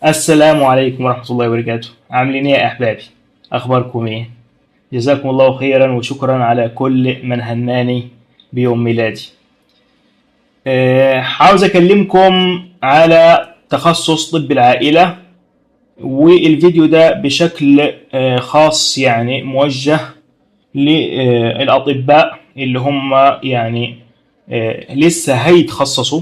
السلام عليكم ورحمة الله وبركاته. عاملين ايه يا احبابي؟ اخباركم ايه؟ جزاكم الله خيرا وشكرا على كل من هناني بيوم ميلادي. عاوز اكلمكم على تخصص طب العائلة، والفيديو ده بشكل خاص يعني موجه للأطباء اللي هم يعني لسه هيتخصصوا،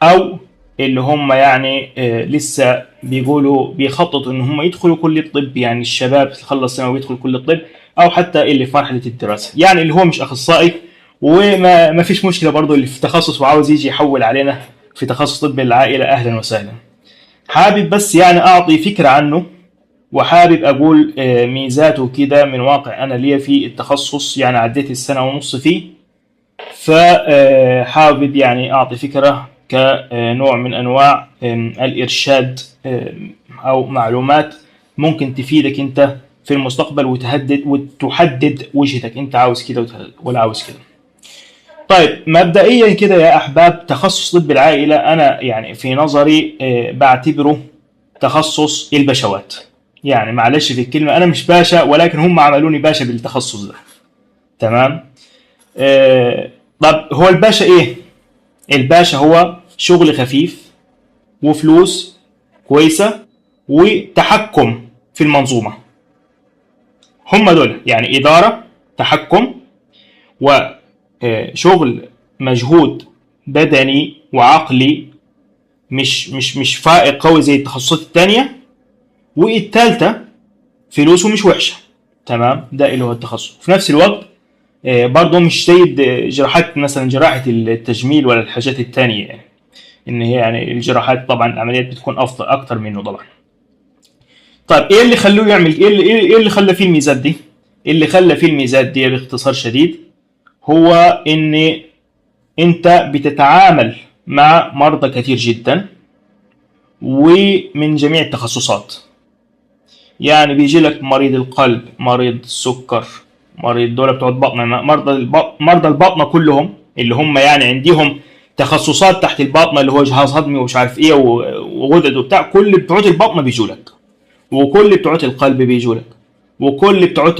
او اللي هم يعني لسه بيقولوا بيخططوا ان هم يدخلوا كلية الطب، يعني الشباب خلص ثانوي ويدخل كلية الطب، او حتى اللي في مرحلة الدراسة، يعني اللي هو مش اخصائي. وما فيش مشكلة برضو اللي في تخصص وعاوز يجي يحول علينا في تخصص طب العائلة، اهلا وسهلا. حابب بس يعني اعطي فكرة عنه، وحابب اقول ميزاته كده من واقع انا ليا في التخصص، يعني عديت السنة ونص فيه. فحابب يعني أعطي فكرة كنوع من أنواع الإرشاد، أو معلومات ممكن تفيدك أنت في المستقبل وتحدد وجهتك، أنت عاوز كده ولا عاوز كده. طيب مبدئيا كده يا أحباب، تخصص طب العائلة أنا يعني في نظري بعتبره تخصص البشوات. يعني معلش في الكلمة، أنا مش باشا، ولكن هم عملوني باشا بالتخصص ده. تمام. آه، طب هو الباشا ايه؟ الباشا هو شغل خفيف وفلوس كويسة وتحكم في المنظومة. هم دول يعني إدارة، تحكم، وشغل مجهود بدني وعقلي مش فائق قوي زي التخصصات التانية. والتالتة فلوسه مش وحشة. تمام، ده اللي هو التخصص. في نفس الوقت برضه مش زي جراحات مثلا جراحة التجميل ولا الحاجات التانية، يعني ان هي يعني الجراحات طبعا العمليات بتكون افضل اكتر منه طبعا. طيب ايه اللي خلوه يعمل إيه اللي خلى فيه الميزات دي؟ اللي خلى فيه الميزات دي باختصار شديد هو ان انت بتتعامل مع مرضى كتير جدا ومن جميع التخصصات. يعني بيجي لك مريض القلب، مريض السكر، مريض دول بتوع البطنه، مرضى البطنه كلهم اللي هم يعني عندهم تخصصات تحت البطنه، اللي هو جهاز هضمي ومش عارف ايه وغدد وبتاع. كل بتوع البطنه بيجوا لك، وكل بتوع القلب بيجوا لك، وكل بتوع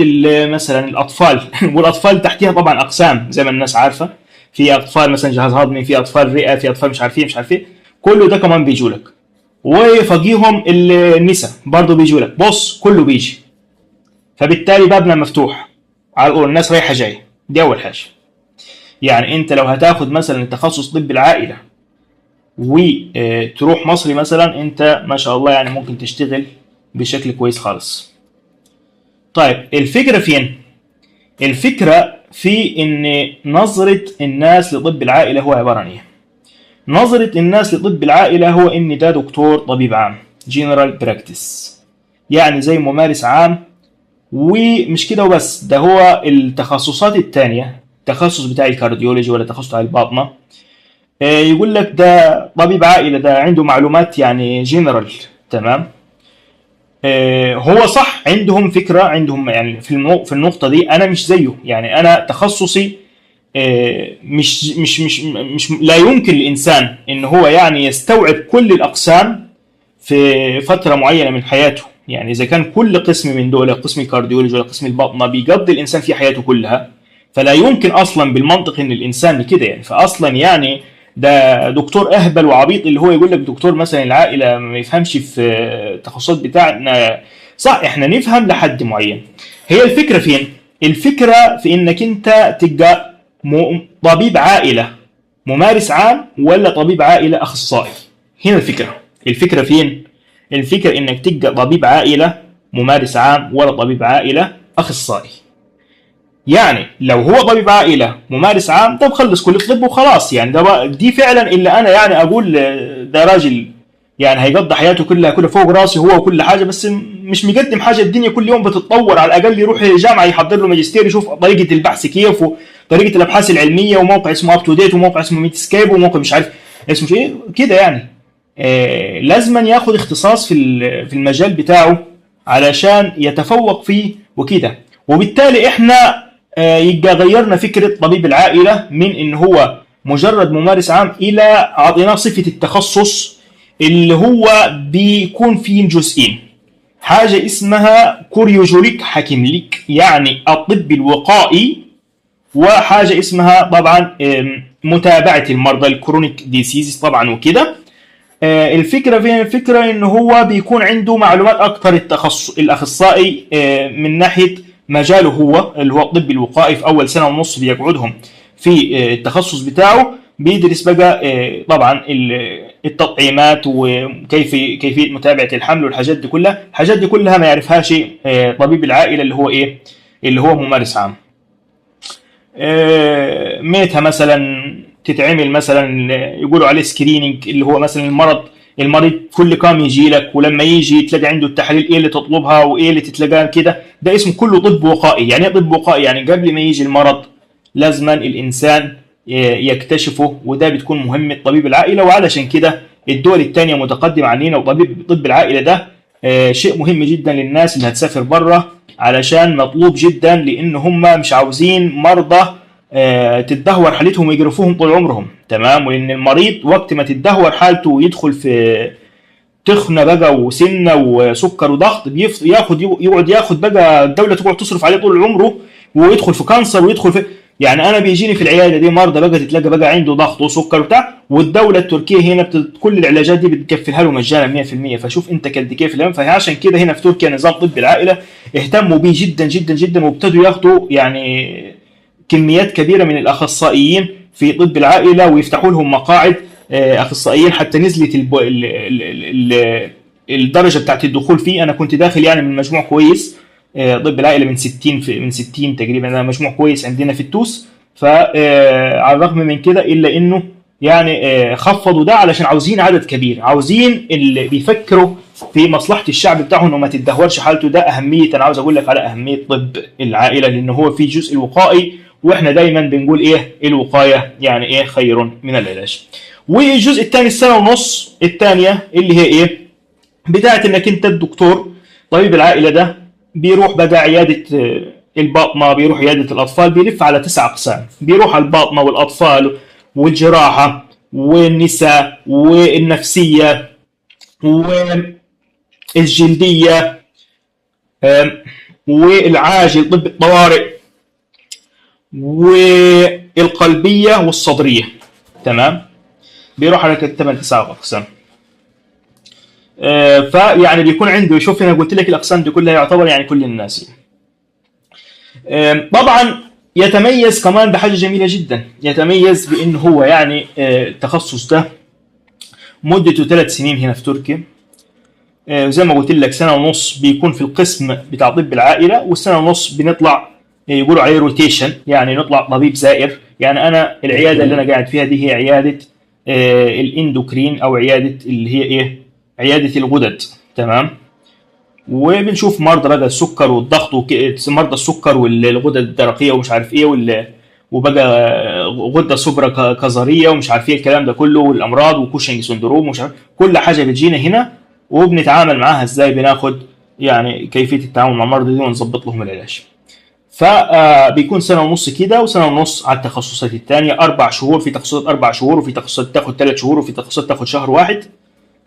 مثلا الاطفال والاطفال تحتها طبعا اقسام زي ما الناس عارفه. في اطفال مثلا جهاز هضمي، في اطفال رئه، في اطفال مش عارف ايه. كله ده كمان بيجوا لك. وفوقيهم النساء برضه بيجوا لك. بص كله بيجي، فبالتالي بابنا مفتوح على طول، الناس رايحه جايه. دي اول حاجه. يعني انت لو هتاخد مثلا تخصص طب العائله وتروح مصري مثلا، انت ما شاء الله يعني ممكن تشتغل بشكل كويس خالص. طيب الفكره فين؟ الفكره في ان نظره الناس لطب العائله هو عباره عن ايه؟ نظره الناس لطب العائله هو ان ده دكتور طبيب عام، جنرال براكتس، يعني زي ممارس عام. ومش كده وبس، ده هو التخصصات التانية، التخصص بتاع الكارديولوجي ولا التخصص بتاع الباطنة، يقول لك ده طبيب عائلة، ده عنده معلومات يعني جنرال. تمام. هو صح، عندهم فكرة، عندهم يعني في النقطة دي أنا مش زيه. يعني أنا تخصصي مش لا يمكن الإنسان إن هو يعني يستوعب كل الأقسام في فترة معينة من حياته. يعني إذا كان كل قسم من دول، قسم الكارديولوجي ولا قسم الباطنة، بيقضي الإنسان في حياته كلها، فلا يمكن أصلا بالمنطق إن الإنسان كده يعني. فأصلا يعني ده دكتور أهبل وعبيط اللي هو يقول لك دكتور مثلا العائلة ما يفهمش في التخصصات بتاعنا. صح، إحنا نفهم لحد معين. هي الفكرة فين؟ الفكرة في إنك أنت تبقى طبيب عائلة ممارس عام، ولا طبيب عائلة أخصائي. هنا الفكرة. الفكرة فين؟ الفكرة انك تبقى طبيب عائلة ممارس عام، ولا طبيب عائلة اخصائي. يعني لو هو طبيب عائلة ممارس عام، طب خلص كل الطب وخلاص. يعني ده دي فعلا اللي انا يعني اقول ده راجل يعني هيقضي حياته كلها فوق راسي هو وكل حاجة، بس مش مقدم حاجة. الدنيا كل يوم بتتطور، على الاقل يروح جامعة يحضر له ماجستير، يشوف طريقة البحث كيف، وطريقة الابحاث العلمية، وموقع اسمه اب تو ديت، وموقع اسمه ميتسكيب، وموقع مش عارف اسمه ايه كده يعني. لازما ياخد اختصاص في المجال بتاعه علشان يتفوق فيه وكده. وبالتالي احنا يبقى غيرنا فكرة طبيب العائلة من ان هو مجرد ممارس عام، الى اعطيناه صفة التخصص اللي هو بيكون فيه جزئين، حاجة اسمها كوريوجوليك حكيمليك يعني الطب الوقائي، وحاجة اسمها طبعا متابعة المرضى الكرونيك ديسيز طبعا وكده. الفكرة فين؟ الفكرة ان هو بيكون عنده معلومات اكتر الاخصائي من ناحية مجاله هو اللي هو الطب الوقائي. في اول سنة ونص بيقعدهم في التخصص بتاعه، بيدرس بقى طبعا التطعيمات كيفية متابعة الحمل والحاجات دي كلها. الحاجات دي كلها ما يعرفهاش طبيب العائلة اللي هو اللي هو ممارس عام. ميتها مثلا تتعمل مثلا يقولوا عليه سكريننج، اللي هو مثلا المريض كل كام يجي لك، ولما يجي تلاقي عنده التحاليل ايه اللي تطلبها وايه اللي تتلاقاها كده. ده اسمه كله طب وقائي. يعني ايه طب وقائي؟ يعني قبل ما يجي المرض لازما الانسان يكتشفه، وده بتكون مهمة طبيب العائلة. وعلشان كده الدول الثانية متقدمة عننا، طب العائلة ده شيء مهم جدا للناس اللي هتسافر بره، علشان مطلوب جدا، لان هم مش عاوزين مرضى تتدهور حالتهم ويجرفوهم طول عمرهم. تمام. وان المريض وقت ما تتدهور حالته ويدخل في تخنه بقى وسنه وسكر وضغط، يقعد ياخد بقى الدوله تقعد تصرف عليه طول عمره، ويدخل في كانسر ويدخل في، يعني انا بيجيني في العياده دي مرضى بقى تتلاقى بقى عنده ضغط وسكر وبتاع، والدوله التركيه هنا كل العلاجات دي بتكفلها له مجانا 100%. فشوف انت قد كيف الهم. فعشان كده هنا في تركيا نظام طب العائله اهتموا بيه جدا جدا جدا، وابتدوا ياخدوا يعني كميات كبيره من الاخصائيين في طب العائله، ويفتحوا لهم مقاعد اخصائيين. حتى نزلت الدرجه بتاعت الدخول فيه. انا كنت داخل يعني من مجموع كويس، طب العائله من 60 تقريبا، ده مجموع كويس عندنا في التوس. فعلى الرغم من كده الا انه يعني خفضوا ده علشان عاوزين عدد كبير، عاوزين اللي بيفكروا في مصلحه الشعب بتاعهم انه ما تتدهورش حالته. ده اهميه، انا عاوز اقول لك على اهميه طب العائله، لان هو في جزء الوقائي، واحنا دايما بنقول الوقايه يعني خير من العلاج. والجزء الثاني السنه ونص الثانيه اللي هي بتاعت انك انت الدكتور طبيب العائله ده بيروح بقى عياده الباطنه، بيروح عياده الاطفال، بيلف على 9 اقسام. بيروح على الباطنه والاطفال والجراحه والنساء والنفسيه والجلديه والعاجل طب الطوارئ والقلبيه والصدريه. تمام. بيروح على 9 اقسام. فيعني بيكون عنده، شوف انا قلت لك الاقسام دي كلها يعتبر يعني كل الناس. طبعا يتميز كمان بحاجه جميله جدا، يتميز بان هو يعني التخصص ده مدته 3 سنين هنا في تركيا. زي ما قلت لك سنه ونص بيكون في القسم بتاع طب العائله، والسنه ونص بنطلع يقولوا عليه روتيشن، يعني نطلع طبيب زائر. يعني انا العياده اللي انا قاعد فيها دي هي عياده الاندوكرين، او عياده اللي هي عياده الغدد. تمام. وبنشوف مرضى بقى السكر والضغط مرضى السكر والغدد الدرقيه ومش عارف وبقى غده صبرا كظريه ومش عارف الكلام ده كله، والامراض وكوشنج سندروم ومش عارف، كل حاجه بتجينا هنا وبنتعامل معاها ازاي، بناخد يعني كيفيه التعامل مع المرضى دي ونظبط لهم العلاج. فبيكون سنه ونص كده، وسنه ونص على التخصصات الثانيه. 4 شهور في تخصصات، 4 شهور، وفي تخصصات تاخد 3 شهور، وفي تخصصات تاخد شهر واحد،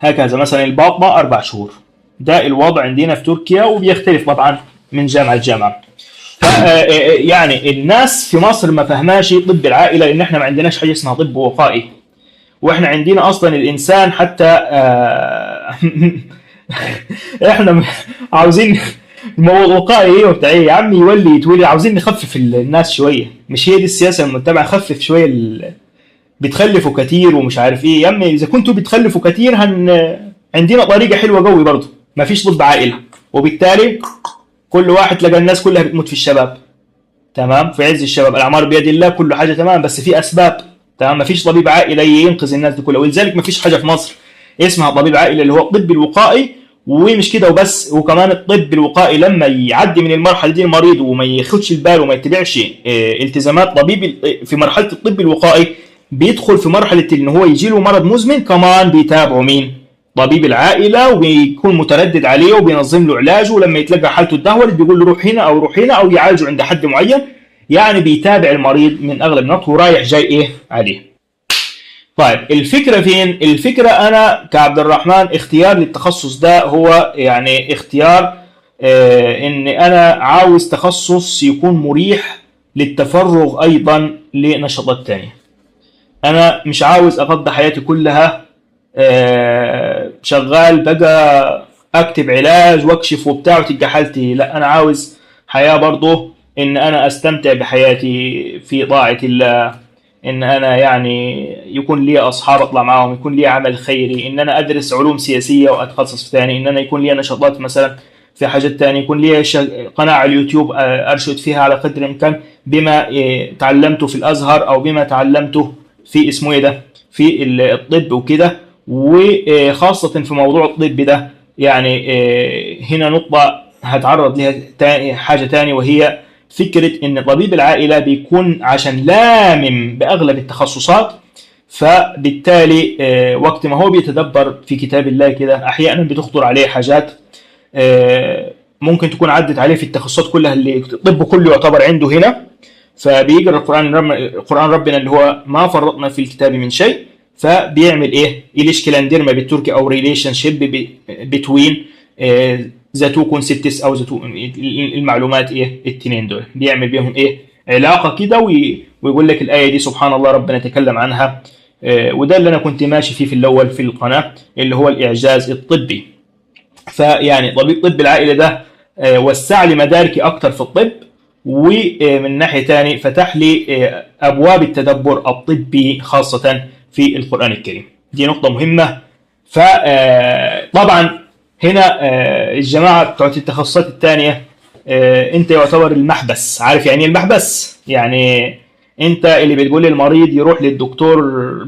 هكذا. مثلا الباطنه 4 شهور. ده الوضع عندنا في تركيا، وبيختلف طبعا من جامعه لجامعه. يعني الناس في مصر ما فهماش طب العائله، لان احنا ما عندناش حاجه اسمها طب وقائي. واحنا عندنا اصلا الانسان حتى احنا عاوزين الموضوع وقائي وبتاع يا عمي، يتولي عاوزين نخفف الناس شويه. مش هي دي السياسه المتبعه؟ خفف شويه بتخلفوا كتير ومش عارف يا عمي. اذا كنتوا بتخلفوا كتير عندنا طريقه حلوه قوي برضه، ما فيش طب عائله، وبالتالي كل واحد تلاقى الناس كلها بتموت في الشباب. تمام. في عز الشباب، الاعمار بيد الله، كل حاجه تمام، بس في اسباب. تمام. ما فيش طبيب عائله ينقذ الناس دي كلها، ولذلك ما فيش حاجه في مصر اسمها طبيب عائله اللي هو الطب الوقائي. ومش كده وبس، وكمان الطب الوقائي لما يعدي من المرحله دي المريض وما ياخدش البال وما يتبعش التزامات طبيب في مرحله الطب الوقائي، بيدخل في مرحله ان هو يجي له مرض مزمن، كمان بيتابعه مين؟ طبيب العائله، وبيكون متردد عليه وبينظم له علاجه. ولما يتلقى حالته اتدهورت بيقول له روح هنا او روح هنا، او يعالجه عند حد معين. يعني بيتابع المريض من اغلب الوقت ورايح جاي عليه. طيب الفكرة فين؟ الفكرة أنا كعبد الرحمن اختيار للتخصص ده هو يعني اختيار إن أنا عاوز تخصص يكون مريح للتفرغ أيضا لنشاطات تانية. أنا مش عاوز أقضي حياتي كلها شغال بقى أكتب علاج وأكشف وبتاع وتبقى حالتي، لا أنا عاوز حياة برضه إن أنا أستمتع بحياتي في طاعة الله، ان انا يعني يكون لي اصحاب اطلع معاهم، يكون لي عمل خيري، ان انا ادرس علوم سياسيه واتخصص في ثاني، ان انا يكون لي نشاطات مثلا في حاجات تانية، يكون لي قناه على اليوتيوب ارشد فيها على قدر الامكان بما تعلمته في الازهر او بما تعلمته في اسمه ايه ده في الطب وكده. وخاصه في موضوع الطب ده يعني هنا نقطه هتعرض لها حاجه تانية، وهي فكرة إن طبيب العائلة بيكون عشان لامم بأغلب التخصصات، فبالتالي وقت ما هو بيتدبر في كتاب الله كده أحيانا بتخطر عليه حاجات ممكن تكون عدت عليه في التخصصات كلها اللي الطب كله يعتبر عنده هنا، فبيقرأ القرآن ربنا اللي هو ما فرطنا في الكتاب من شيء، فبيعمل إيه؟ إليشكلانديرما بالتركي أو ريليشن شيب بتوين ذا تو كونسبتس او ذا تو المعلومات ايه التنين دول، بيعمل بيهم ايه علاقه كده ويقول لك الايه دي سبحان الله ربنا تكلم عنها. وده اللي انا كنت ماشي فيه في الاول في القناه اللي هو الاعجاز الطبي. فيعني طب العائله ده وسع لي مداركي اكتر في الطب، ومن ناحيه ثاني فتح لي ابواب التدبر الطبي خاصه في القران الكريم. دي نقطه مهمه. فطبعا هنا الجماعة بتوع التخصصات الثانية انت يعتبر المحبس. عارف يعني المحبس؟ يعني انت اللي بتقول للمريض يروح للدكتور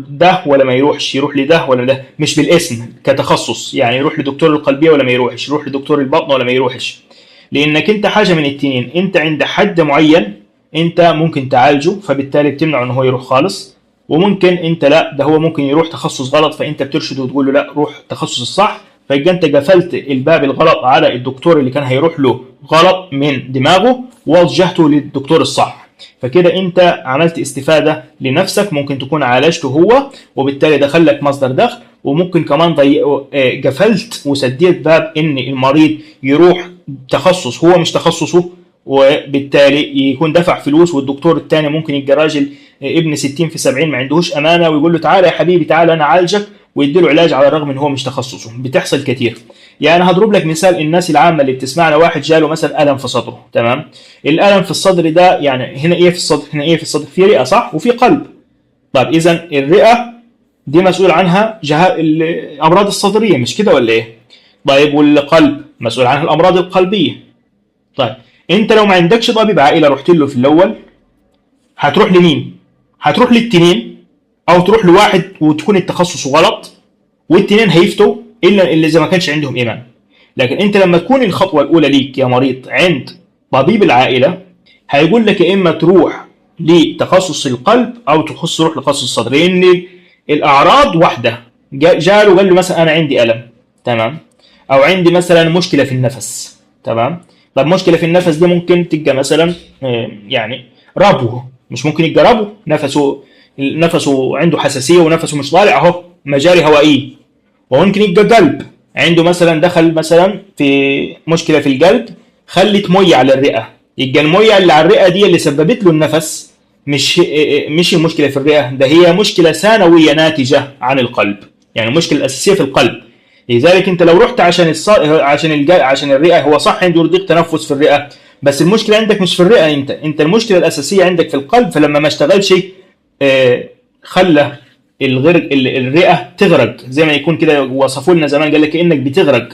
ده ولا ما يروحش، يروح لده ولا ده، مش بالاسم كتخصص، يعني يروح لدكتور القلبية ولا ما يروحش، يروح لدكتور البطن ولا ما يروحش، لانك انت حاجة من التنين، انت عند حد معين انت ممكن تعالجه فبالتالي بتمنعه ان هو يروح خالص، وممكن انت لا ده هو ممكن يروح تخصص غلط فانت بترشده وتقول له لا روح تخصص الصح، فيبقى انت قفلت الباب الغلط على الدكتور اللي كان هيروح له غلط من دماغه ووجهته للدكتور الصح. فكده انت عملت استفاده لنفسك، ممكن تكون عالجته هو وبالتالي دخل لك مصدر دخل، وممكن كمان قفلت وسديت باب ان المريض يروح تخصص هو مش تخصصه، وبالتالي يكون دفع فلوس، والدكتور الثاني ممكن يبقى راجل ابن 60 في 70 ما عندهوش امانه ويقول له تعالى يا حبيبي تعالى انا اعالجك ويديله علاج على الرغم ان هو مش تخصصه. بتحصل كتير. يعني هضرب لك مثال، الناس العامه اللي بتسمعنا واحد جاله مثلا الم في صدره، تمام؟ الالم في الصدر ده يعني هنا ايه في الصدر؟ هنا ايه في الصدر؟ في رئه صح وفي قلب. طيب اذا الرئه دي مسؤول عنها الامراض الصدريه مش كده ولا ايه؟ طيب والقلب مسؤول عنها الامراض القلبيه. طيب انت لو ما عندكش طبيب عائله رحت له في الاول هتروح لمين؟ هتروح للتنين او تروح لواحد وتكون التخصص غلط والتنين هيفتوا الا اللي اذا ما كانش عندهم ايمان. لكن انت لما تكون الخطوه الاولى ليك يا مريض عند طبيب العائله هيقول لك يا اما تروح لتخصص القلب او تروح لتخصص الصدر، لان الاعراض واحده. جاله قال له مثلا انا عندي الم، تمام، او عندي مثلا مشكله في النفس، تمام. طب مشكله في النفس دي ممكن تبقى مثلا يعني ربو، مش ممكن يبقى ربو نفسه عنده حساسيه ونفسه مش طالع اهو مجاري هوائيه، وممكن يبقى قلب عنده مثلا دخل مثلا في مشكله في القلب خلت ميه على الرئه، يبقى الميه اللي على الرئه دي اللي سببت له النفس مش المشكله في الرئه، ده هي مشكله ثانويه ناتجه عن القلب، يعني المشكله الاساسيه في القلب. لذلك انت لو رحت عشان الرئه، هو صح عنده ضيق تنفس في الرئه بس المشكله عندك مش في الرئه، انت المشكله الاساسيه عندك في القلب، فلما ما اشتغلش خلى الرئه تغرق، زي ما يكون كده وصفوا لنا زمان قال لك كانك بتغرق،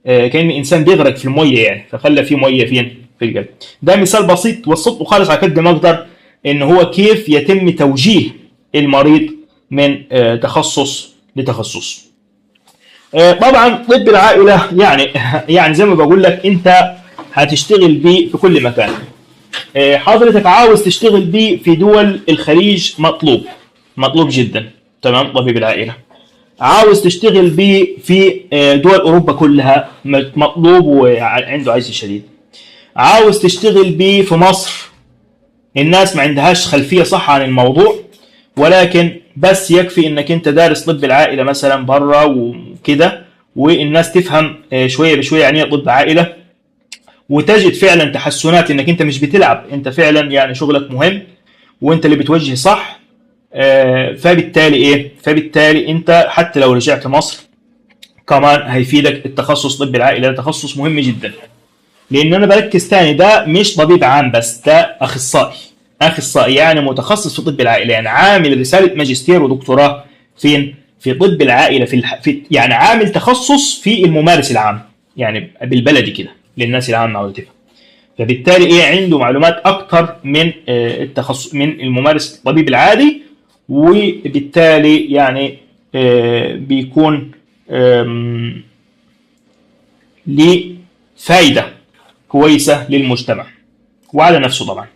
كان انسان بيغرق في الميه يعني، فخلى في ميه فين في القلب. ده مثال بسيط وسطه خالص على قد ما اقدر ان هو كيف يتم توجيه المريض من تخصص لتخصص. طبعا طب العائله يعني زي ما بقول لك انت هتشتغل بيه في كل مكان. حضرتك عاوز تشتغل بيه في دول الخليج مطلوب جدا، تمام. طبيب العائله عاوز تشتغل بيه في دول اوروبا كلها مطلوب وعنده عجز شديد. عاوز تشتغل بيه في مصر الناس ما عندهاش خلفيه صح عن الموضوع، ولكن بس يكفي انك انت دارس طب العائله مثلا بره وكده، والناس تفهم شويه بشويه يعني ايه طب عائله، وتجد فعلا تحسنات انك انت مش بتلعب، انت فعلا يعني شغلك مهم وانت اللي بتوجه صح. فبالتالي ايه، فبالتالي انت حتى لو رجعت مصر كمان هيفيدك التخصص طب العائله، ده تخصص مهم جدا. لان انا بركز تاني، ده مش طبيب عام بس، ده اخصائي. اخصائي يعني متخصص في طب العائله، يعني عامل رساله ماجستير ودكتوراه فين؟ في طب العائله، يعني عامل تخصص في الممارس العام، يعني بالبلدي كده للناس العامه عاوزه تفهم. فبالتالي ايه، عنده معلومات اكتر من التخصص من الممارس الطبيب العادي، وبالتالي يعني بيكون ليه فايده كويسه للمجتمع وعلى نفسه طبعا.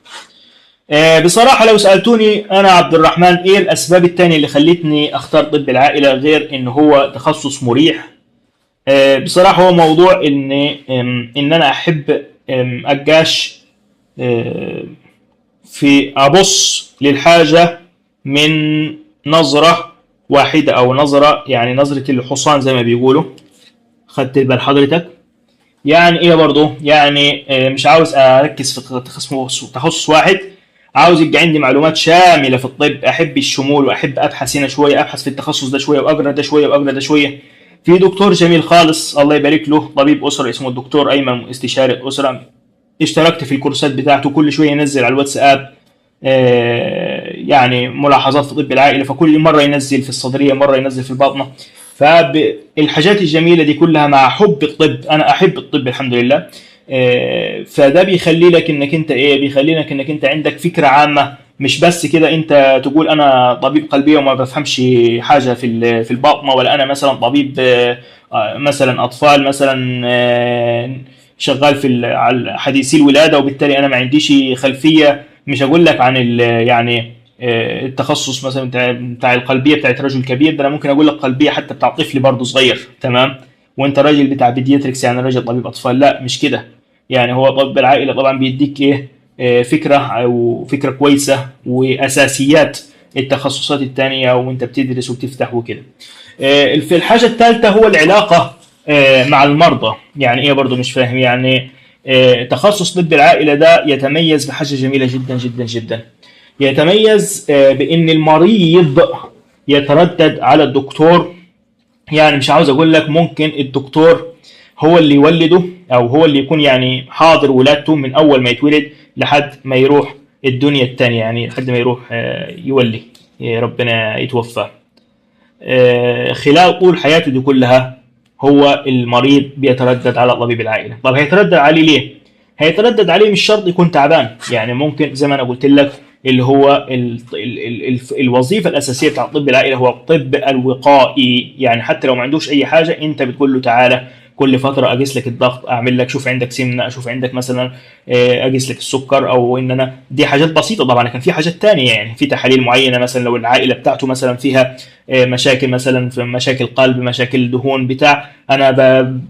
بصراحه لو سالتوني انا عبد الرحمن ايه الاسباب التانية اللي خلتني اختار طب العائله غير ان هو تخصص مريح، بصراحه هو موضوع ان انا احب اجاش في ابص للحاجه من نظره واحده، او نظره يعني نظره الحصان زي ما بيقولوا. خدت بال حضرتك؟ يعني ايه برضه، يعني مش عاوز اركز في تخصص واحد، عاوز يبقى عندي معلومات شامله في الطب، احب الشمول واحب ابحث هنا شويه، ابحث في التخصص ده شويه، واقرا ده شويه، واقرا ده شويه. في دكتور جميل خالص الله يبارك له، طبيب اسره اسمه الدكتور ايمن، استشاري اسره، اشتركت في الكورسات بتاعته، كل شويه ينزل على الواتساب يعني ملاحظات في طب العائله، فكل مره ينزل في الصدريه، مره ينزل في الباطنه. فالحاجات الجميله دي كلها مع حب الطب، انا احب الطب الحمد لله. فده بيخلي لك انك انت ايه، بيخلي لك انك انت عندك فكره عامه، مش بس كده انت تقول انا طبيب قلبيه وما بفهمش حاجه في الباطنه، ولا انا مثلا طبيب مثلا اطفال مثلا شغال على حديثي الولاده، وبالتالي انا ما عنديش خلفيه. مش هقول لك عن يعني التخصص مثلا بتاع القلبيه بتاعت رجل كبير، ده انا ممكن اقول لك قلبيه حتى بتاع طفل برضه صغير، تمام؟ وانت راجل بتاع بيدياتريكس يعني راجل طبيب اطفال، لا مش كده. يعني هو طب العائله طبعا بيديك ايه، فكره او فكره كويسه واساسيات التخصصات الثانيه وانت بتدرس وبتفتح وكده. في الحاجه الثالثه هو العلاقه مع المرضى. يعني ايه برضه مش فاهم يعني؟ تخصص طب العائله ده يتميز بحاجه جميله جدا جدا جدا، يتميز بان المريض يتردد على الدكتور. يعني مش عاوز اقول لك ممكن الدكتور هو اللي يولده، او هو اللي يكون يعني حاضر ولادته من اول ما يتولد لحد ما يروح الدنيا التانية، يعني لحد ما يروح يولي ربنا يتوفى. خلال طول حياته دي كلها هو المريض بيتردد على طبيب العائلة. طب هيتردد عليه ليه؟ هيتردد عليه مش شرط يكون تعبان، يعني ممكن زي ما انا قلت لك اللي هو الوظيفة الأساسية بتاع طب العائلة هو الطب الوقائي. يعني حتى لو ما عندوش أي حاجة أنت بتقول له تعالى كل فترة أقيس لك الضغط، أعمل لك شوف عندك سمنة، أشوف عندك مثلا أقيس لك السكر، أو إن أنا دي حاجات بسيطة. طبعا كان في حاجات تانية، يعني في تحاليل معينة مثلا لو العائلة بتاعته مثلا فيها مشاكل، مثلا في مشاكل قلب، مشاكل دهون بتاع، أنا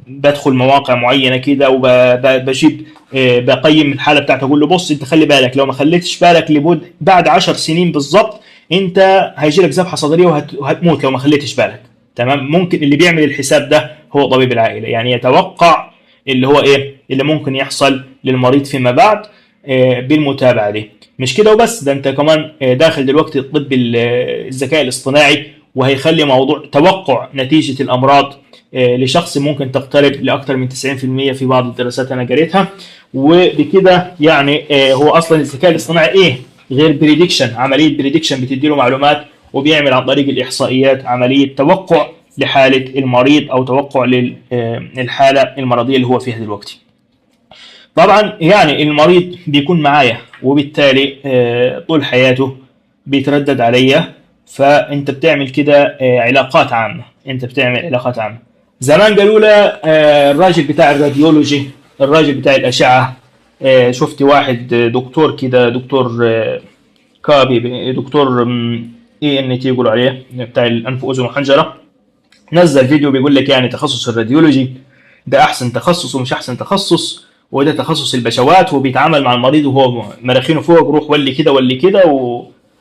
بدخل مواقع معينة كده وبجيب بقيم الحاله بتاعته، اقول له بص انت خلي بالك، لو ما خليتش بالك لبود بعد 10 سنين بالظبط انت هيجي لك ذبحه صدريه وهتموت لو ما خليتش بالك، تمام؟ ممكن اللي بيعمل الحساب ده هو طبيب العائله، يعني يتوقع اللي هو ايه اللي ممكن يحصل للمريض فيما بعد بالمتابعه دي. مش كده وبس، ده انت كمان داخل دلوقتي طب الذكاء الاصطناعي، وهيخلي موضوع توقع نتيجه الامراض لشخص ممكن تقترب لاكثر من 90% في بعض الدراسات انا قريتها. وبكده يعني هو اصلا الذكاء الاصطناعي ايه غير بريدكشن، عمليه بريدكشن، بتدي له معلومات وبيعمل عن طريق الاحصائيات عمليه توقع لحاله المريض او توقع للحاله المرضيه اللي هو فيها دلوقتي. طبعا يعني المريض بيكون معايا، وبالتالي طول حياته بيتردد عليا، فانت بتعمل كده علاقات عامه، انت بتعمل علاقات عامه. زمان قالوا له الراجل بتاع الراديولوجي، الراجل بتاع الاشعه، شفت واحد دكتور كده، دكتور كابي، دكتور اي ان تي يقولوا عليه، بتاع الانف واذن وحنجره، نزل فيديو بيقول لك يعني تخصص الراديولوجي ده احسن تخصص ومش احسن تخصص، وده تخصص البشوات، وبيتعامل مع المريض وهو مراخينه فوق، روح ولي كده ولي كده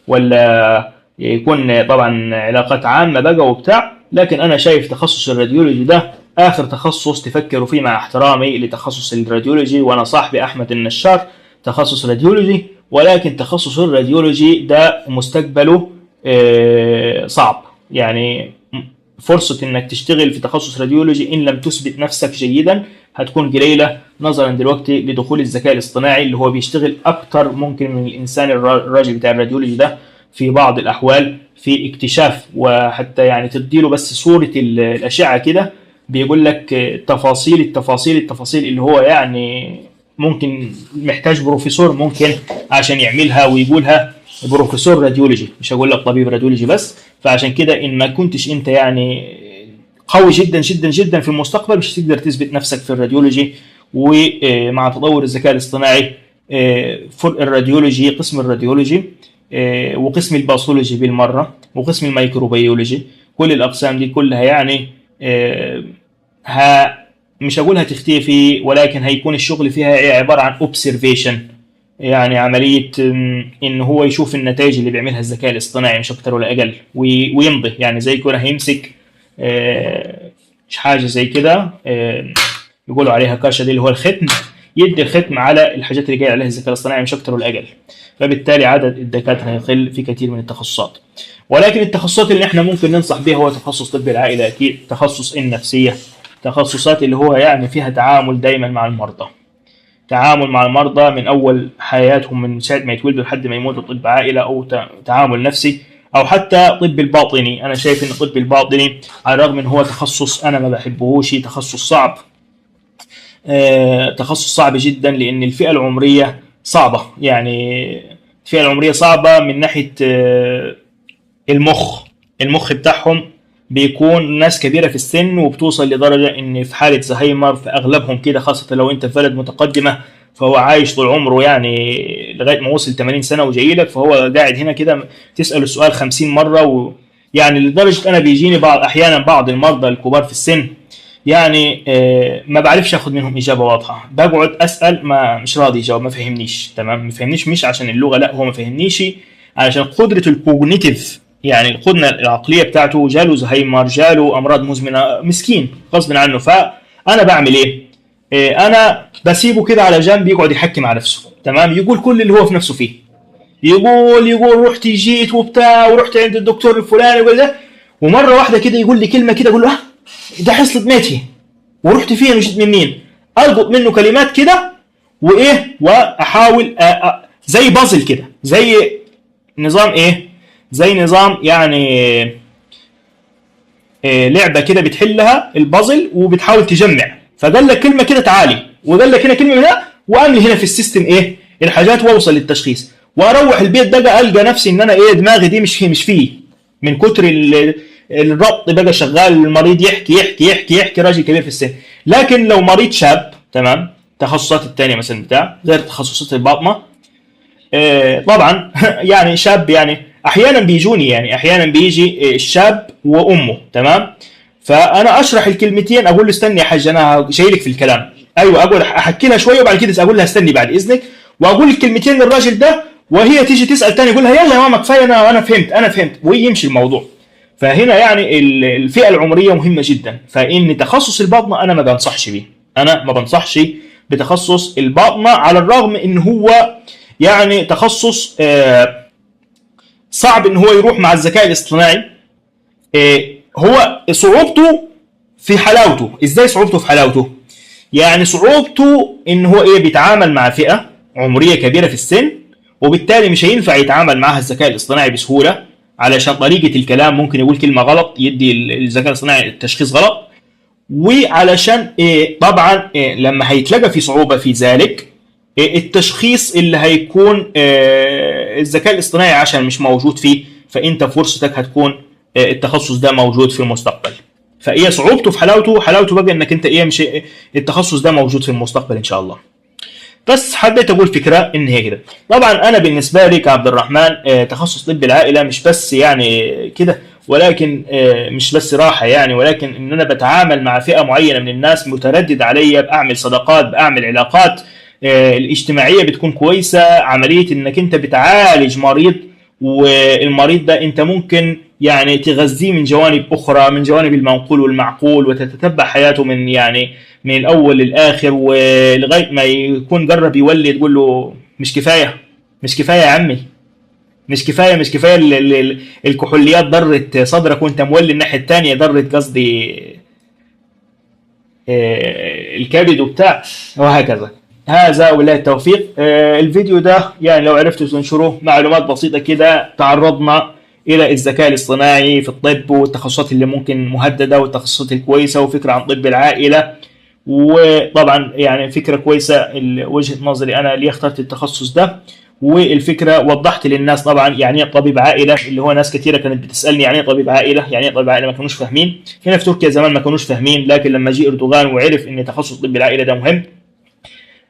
ولا يكون طبعا علاقات عامة بقى وبتاع. لكن أنا شايف تخصص الراديولوجي ده آخر تخصص تفكروا فيه، مع احترامي لتخصص الراديولوجي، وأنا صاحبي أحمد النشار تخصص راديولوجي، ولكن تخصص الراديولوجي ده مستقبله صعب. يعني فرصة انك تشتغل في تخصص راديولوجي ان لم تثبت نفسك جيدا هتكون قليلة، نظرا دلوقتي لدخول الذكاء الاصطناعي اللي هو بيشتغل اكتر ممكن من الانسان الراجل بتاع الراديولوجي ده في بعض الاحوال في اكتشاف. وحتى يعني تديله بس صورة الاشعة كده بيقول لك تفاصيل التفاصيل التفاصيل اللي هو يعني ممكن محتاج بروفيسور ممكن عشان يعملها ويقولها، بروفيسور راديولوجي، مش هقول لك طبيب راديولوجي بس. فعشان كده ان ما كنتش انت يعني قوي جدا جدا جدا في المستقبل مش هتقدر تثبت نفسك في الراديولوجي. ومع تطور الذكاء الاصطناعي الراديولوجي، قسم الراديولوجي وقسم الباثولوجي بالمره وقسم الميكروبيولوجي، كل الاقسام دي كلها يعني مش هقول هتختفي، ولكن هيكون الشغل فيها عباره عن اوبسرفيشن، يعني عملية إن هو يشوف النتائج اللي بيعملها الذكاء الاصطناعي مش أكتر ولا أقل، ويمضي. يعني زي كده هيمسك حاجة زي كده يقولوا عليها كاشة، دي اللي هو الختم، يدي الختم على الحاجات اللي جاية عليها الذكاء الاصطناعي مش أكتر ولا أقل. فبالتالي عدد الدكاترة هيقل في كثير من التخصصات. ولكن التخصصات اللي احنا ممكن ننصح بها هو تخصص طب العائلة، أكيد تخصص النفسية، تخصصات اللي هو يعني فيها تعامل دايما مع المرضى، تعامل مع المرضى من أول حياتهم من ساعة ما يتولدوا لحد ما يموتوا، طب عائلة أو تعامل نفسي، أو حتى طب الباطني. أنا شايف إن الطب الباطني على الرغم إن هو تخصص أنا ما بحبهوش، تخصص صعب، تخصص صعب جدا، لأن الفئة العمرية صعبة. يعني الفئة العمرية صعبة من ناحية المخ بتاعهم بيكون ناس كبيرة في السن، وبتوصل لدرجة ان في حالة زهايمر في اغلبهم كده، خاصة لو انت في بلد متقدمة فهو عايش طول عمره يعني لغاية ما وصل 80 سنة وجاي لك، فهو قاعد هنا كده تسأل السؤال 50 مرة. يعني لدرجة انا بيجيني احيانا بعض المرضى الكبار في السن يعني ما بعرفش اخد منهم اجابة واضحة، بقعد اسأل ما مش راضي يجاوب، ما فهمنيش تمام، ما فهمنيش مش عشان اللغة، لا هو ما فهمنيش علشان قدرة الكوجنيتيف، يعني القدرة العقلية بتاعته جاله زهايمر، جاله أمراض مزمنة، مسكين غصب عنه. فأنا بعمل إيه؟ أنا بسيبه كده على جنب يقعد يحكي مع نفسه تمام، يقول كل اللي هو في نفسه فيه، يقول رحت جيت وبتاع ورحت عند الدكتور الفلاني وكل ده، ومرة واحدة كده يقول لي كلمة كده، أقول له ده حصلت ماتي ورحت فين وجيت من مين، ألقط منه كلمات كده وإيه، وأحاول زي بازل كده، زي نظام إيه، زي نظام يعني لعبه كده بتحلها البازل وبتحاول تجمع، فقال لك كلمه كده تعالي، وقال لك هنا كلمه هنا، واملي هنا في السيستم ايه الحاجات واوصل للتشخيص، واروح البيت بقى القى نفسي ان انا ايه دماغي دي مش فيه من كتر الربط بقى شغال، المريض يحكي يحكي يحكي يحكي، راجل كبير في السن. لكن لو مريض شاب تمام، التخصصات الثانيه مثلا بتاع غير تخصصات الباطنه طبعا يعني شاب، يعني احيانا بيجوني، يعني احيانا بيجي الشاب وامه تمام، فانا اشرح الكلمتين، اقول له استني يا حاج انا شايلك في الكلام، ايوه اقول احكي لها شويه وبعد كده اقول لها استني بعد اذنك، واقول الكلمتين للراجل ده، وهي تيجي تسال تاني يقول لها يلا يا ماما كفايه، انا فهمت ويمشي الموضوع. فهنا يعني الفئه العمريه مهمه جدا، فان تخصص الباطنه انا ما بنصحش بيه، انا ما بنصحش بتخصص الباطنه، على الرغم ان هو يعني تخصص صعب ان هو يروح مع الذكاء الاصطناعي. هو صعوبته في حلاوته. ازاي صعوبته في حلاوته؟ يعني صعوبته ان هو ايه بيتعامل مع فئة عمرية كبيرة في السن، وبالتالي مش هينفع يتعامل معها الذكاء الاصطناعي بسهولة، علشان طريقة الكلام ممكن يقول كلمة غلط يدي الذكاء الاصطناعي التشخيص غلط، وعلشان طبعا لما هيتلقى في صعوبة في ذلك التشخيص اللي هيكون الذكاء الاصطناعي عشان مش موجود فيه، فانت فرصتك هتكون التخصص ده موجود في المستقبل. فايه صعوبته في حلاوته بقى انك انت ايه مش التخصص ده موجود في المستقبل ان شاء الله. بس حبيت اقول فكره ان هي كده. طبعا انا بالنسبه لي كعبد الرحمن تخصص طب العائله مش بس يعني كده، ولكن مش بس راحه يعني، ولكن ان انا بتعامل مع فئه معينه من الناس متردد عليا، باعمل صداقات، باعمل علاقات الاجتماعيه بتكون كويسه، عمليه انك انت بتعالج مريض والمريض ده انت ممكن يعني تغذيه من جوانب اخرى، من جوانب المنقول والمعقول، وتتتبع حياته من يعني من الاول للاخر، ولغايه ما يكون قرب يولد تقول له مش كفايه، مش كفايه يا عمي، مش كفايه الكحوليات ضرت صدرك وانت مولي الناحيه الثانيه، ضرت قصدي الكبد وبتاع، وهكذا. هذا وبالله التوفيق. الفيديو ده يعني لو عرفتوا تنشروه معلومات بسيطة كده، تعرضنا إلى الذكاء الاصطناعي في الطب والتخصصات اللي ممكن مهددة والتخصصات الكويسة، وفكرة عن طب العائلة. وطبعا يعني فكرة كويسة وجهة نظري أنا ليه اخترت التخصص ده، والفكرة وضحت للناس طبعا يعني ايه طبيب عائلة، اللي هو ناس كثيرة كانت بتسألني يعني ايه طبيب عائلة، يعني ايه طبيب عائلة، ما كانوش فاهمين. هنا في تركيا زمان ما كانوش فاهمين، لكن لما جه اردوغان وعرف ان تخصص طب العائلة ده مهم،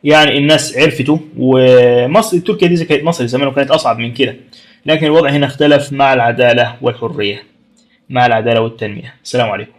يعني الناس عرفته. ومصر، تركيا دي كانت مصر زمان وكانت اصعب من كده، لكن الوضع هنا اختلف مع العدالة والحرية، مع العدالة والتنمية. السلام عليكم.